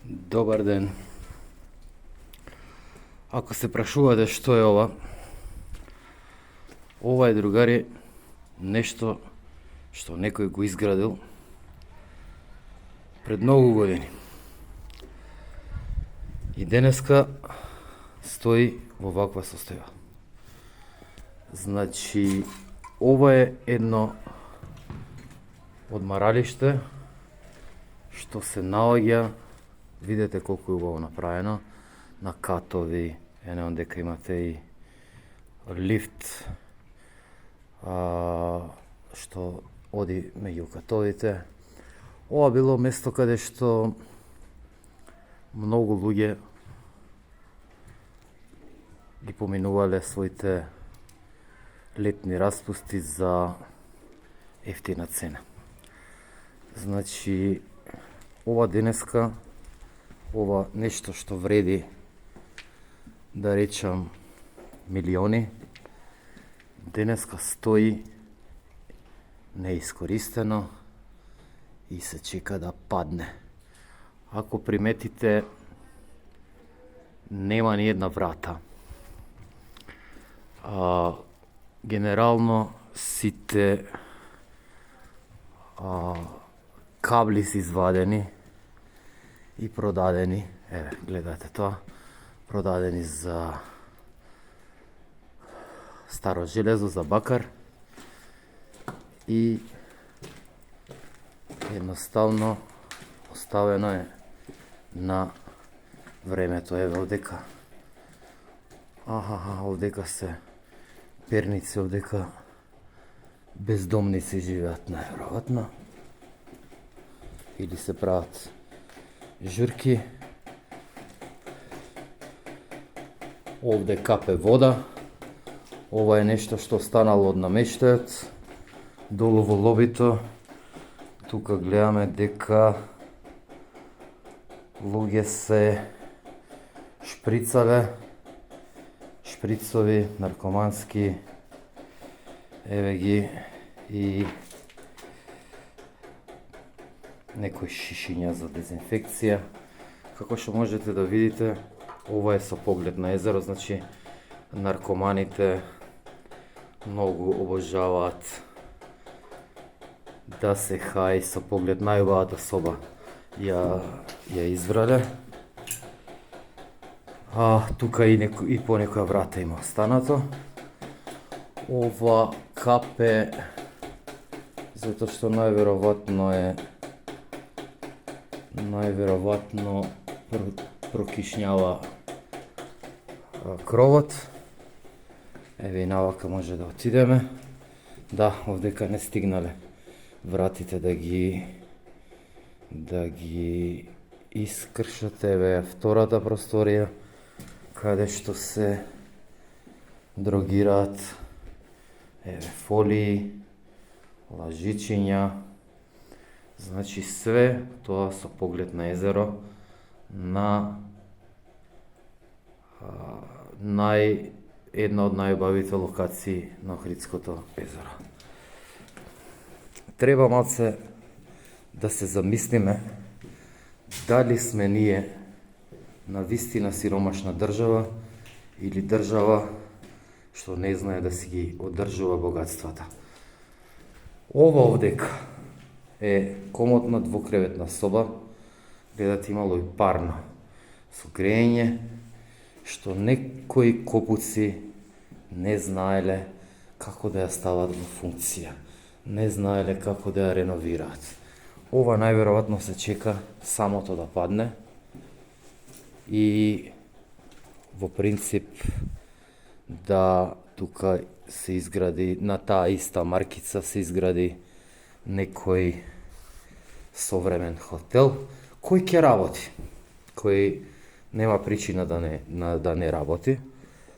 Добар ден. Ако се прашувате што е ова е, другари, нешто што некој го изградил пред многу години. И денеска стои во ваква состојба. Значи, ова е едно одмаралиште што се наоѓа, видете колку е убаво направено, на катови, дека имате и лифт што оди меѓу катовите. Ова било место каде што многу луѓе ги поминувале своите летни распусти за ефтина цена. Значи, ова денеска, ова нешто што вреди, да речам, милиони, денеска стои неискористено и се чека да падне. Ако приметите, нема ни една врата. Генерално сите кабли се извадени и продадени. Еве, гледате тоа. Продадени за старо железо, за бакар. И едноставно оставено е на времето. Еве, овдека. Овдека се перници, овдека бездомници живеат најверојатно. Или се прават журки. Овде капе вода. Ова е нешто што станало од намештајот. Долу во лобито. Тука гледаме дека луѓе се шприцале. Шприцови, наркомански. Еве ги и некои шишиња за дезинфекција. Како што можете да видите, ова е со поглед на езеро, значи наркоманите многу обожаваат да се хај со поглед најубавата соба ја избрале. Тука и по некоја врата има останато. Ова капе затоа што најверојатно прокишњава кровот. Еве и навака може да отидеме. Да, овдека не стигнале вратите да ги искршат. Еве втората просторија каде што се дрогираат. Еве фолии, лажичиња. Значи све тоа со поглед на езеро, на една од најубавите локации на Охридското езеро. Треба малце да се замислиме дали сме ние на вистина сиромашна држава или држава што не знае да си ги одржува богатствата. Ова овдека е комотна двокреветна соба. Гледате, имало и парно со грејење, што некои копуци не знаеле како да ја стават во функција. Не знаеле како да ја реновираат. Ова најверојатно се чека самото да падне и во принцип да тука се изгради, на таа иста маркица се изгради некој современ хотел кој ќе работи, кој нема причина да не работи.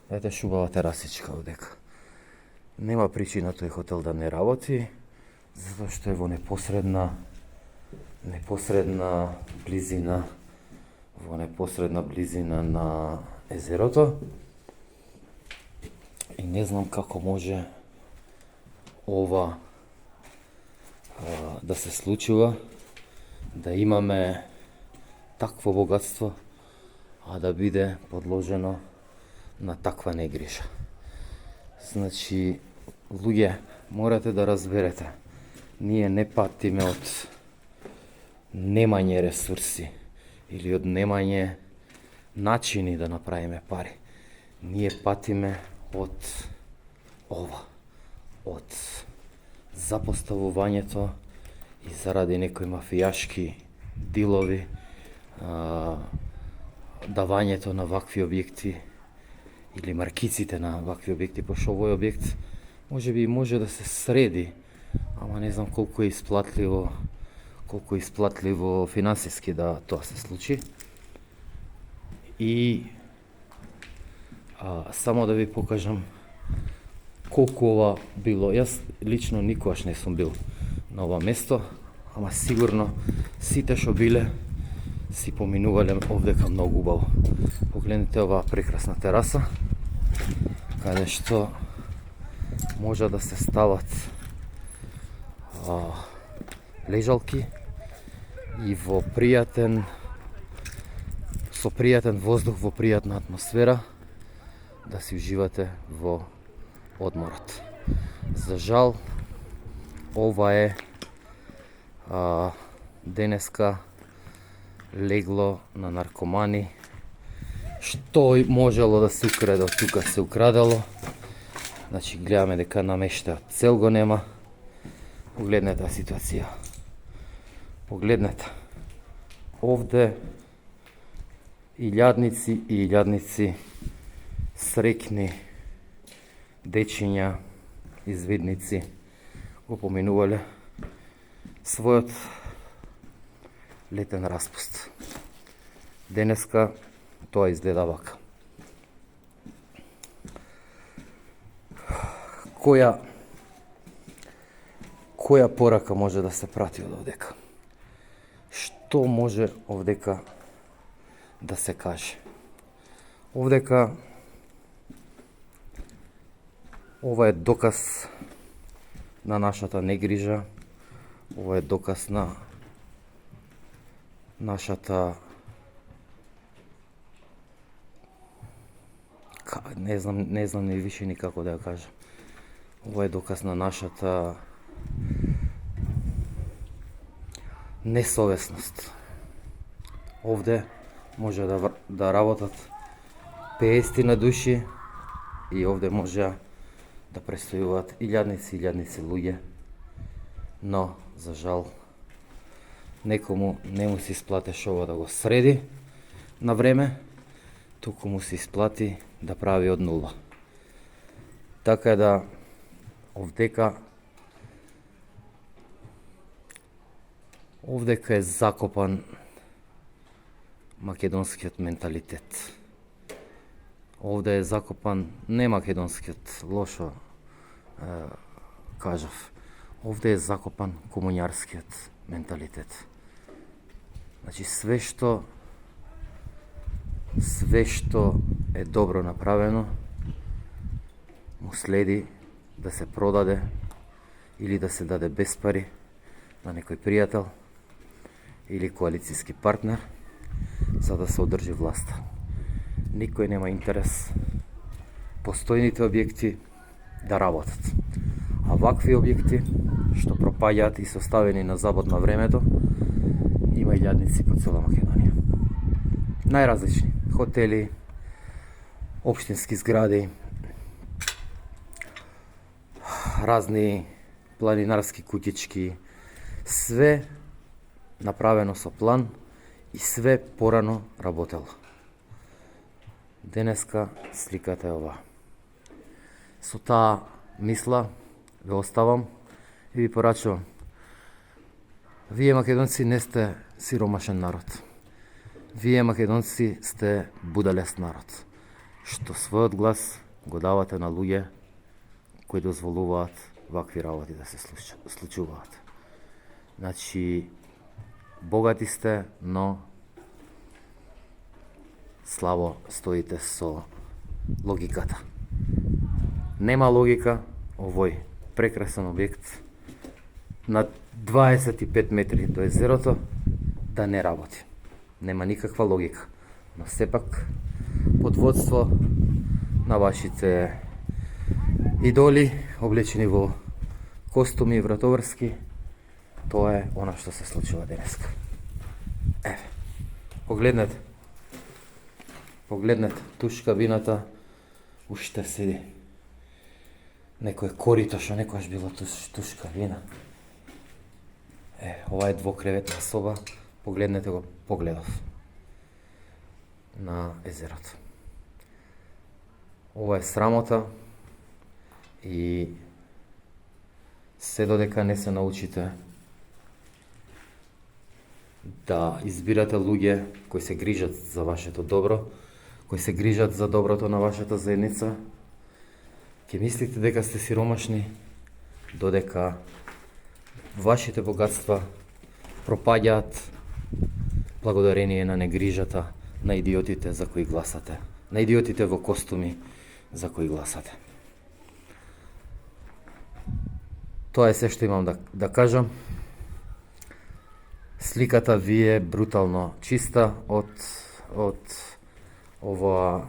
Ете шубава терасичка овдека. Нема причина тој хотел да не работи, затоа што е во непосредна близина на езерото. И не знам како може ова да се случува, да имаме такво богатство, а да биде подложено на таква негрижа. Значи, луѓе, морате да разберете, ние не патиме од немање ресурси или од немање начини да направиме пари. Ние патиме од ова, од запоставувањето и заради некои мафијашки дилови, давањето на вакви објекти или маркиците на вакви објекти, пошто овој објект може би може да се среди, ама не знам колку е исплатливо финансиски да тоа се случи. И само да ви покажам колку ова било. Јас лично никогаш не сум бил на ова место, ама сигурно сите што биле си поминувале овдека многу убаво. Погледнете оваа прекрасна тераса, каде што може да се стават лежалки и со пријатен воздух, во пријатна атмосфера, да си уживате во одморот. За жал, ова е денеска легло на наркомани. Што можело да се украде од тука се украдело. Значи, гледаме дека намештајот цел го нема. Погледнете ситуација. Погледнете. Овде илјадници срекни дечиња, извидници го поминувале својот летен распуст. Денеска тоа изгледа вака. Која порака може да се прати од овдека? Што може овдека да се каже? Овдека ова е доказ на нашата негрижа, ова е доказ на нашата не знам ни више никако да ја кажам. Ова е доказ на нашата несовесност. Овде може да работат 50 на души и овде може да престојуваат илјадници луѓе, но за жал некому не му се исплатеше ова да го среди на време, туку му се исплати да прави од нула. Така да овдека е закопан македонскиот менталитет. Овде е закопан не македонскиот, лошо кажав. Овде е закопан комуњарскиот менталитет. Значи све што е добро направено му следи да се продаде или да се даде без пари на некој пријател или коалицијски партнер за да се одржи власта. Никој нема интерес постојните објекти да работат. А вакви објекти што пропаѓаат и се оставени на забод на времето, има илјадници по цела Македонија. Најразлични хотели, општински згради, разни планинарски куќички, све направено со план и све порано работело. Денеска сликата е ова. Со таа мисла ве оставам и ви порачувам. Вие македонци не сте сиромашен народ. Вие македонци сте будалест народ, што својот глас го давате на луѓе кои дозволуваат вакви работи да се случуваат. Значи, богати сте, но слабо стоите со логиката. Нема логика овој прекрасен објект на 25 метри до езерото да не работи. Нема никаква логика. Но сепак, под водство на вашите идоли, облечени во костуми вратоврски, тоа е она што се случува денеска. Еве, погледнете. Погледнете, туш кабината уште седи. Некој корито што некојаш било туш кабина. Ова е двокреветна соба. Погледнете го погледов на езерото. Ова е срамота и се додека не се научите да избирате луѓе кои се грижат за вашето добро, кои се грижат за доброто на вашата заедница, ќе мислите дека сте сиромашни, додека вашите богатства пропаѓаат благодарение на негрижата на идиотите за кои гласате, на идиотите во костуми за кои гласате. Тоа е се што имам да кажам. Сликата ви е брутално чиста од ова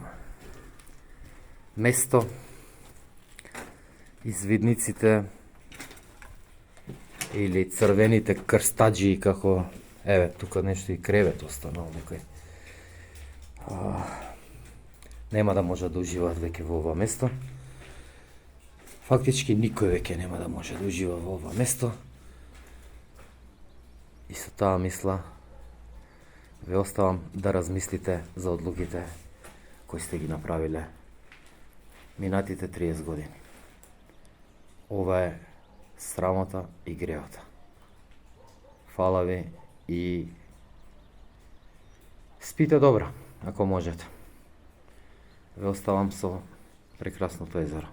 место. Извидниците или црвените крстаджи, како еве тука нешто и кревет останал некој. Нема да може да уживаат веќе во ова место. Фактички никој веќе нема да може да ужива во ова место. И со таа мисла ве оставам да размислите за одлуките кои сте ги направиле минатите 30 години. Ова е срамота и греота. Фала ви и спите добро, ако можете. Ве оставам со прекрасното езеро.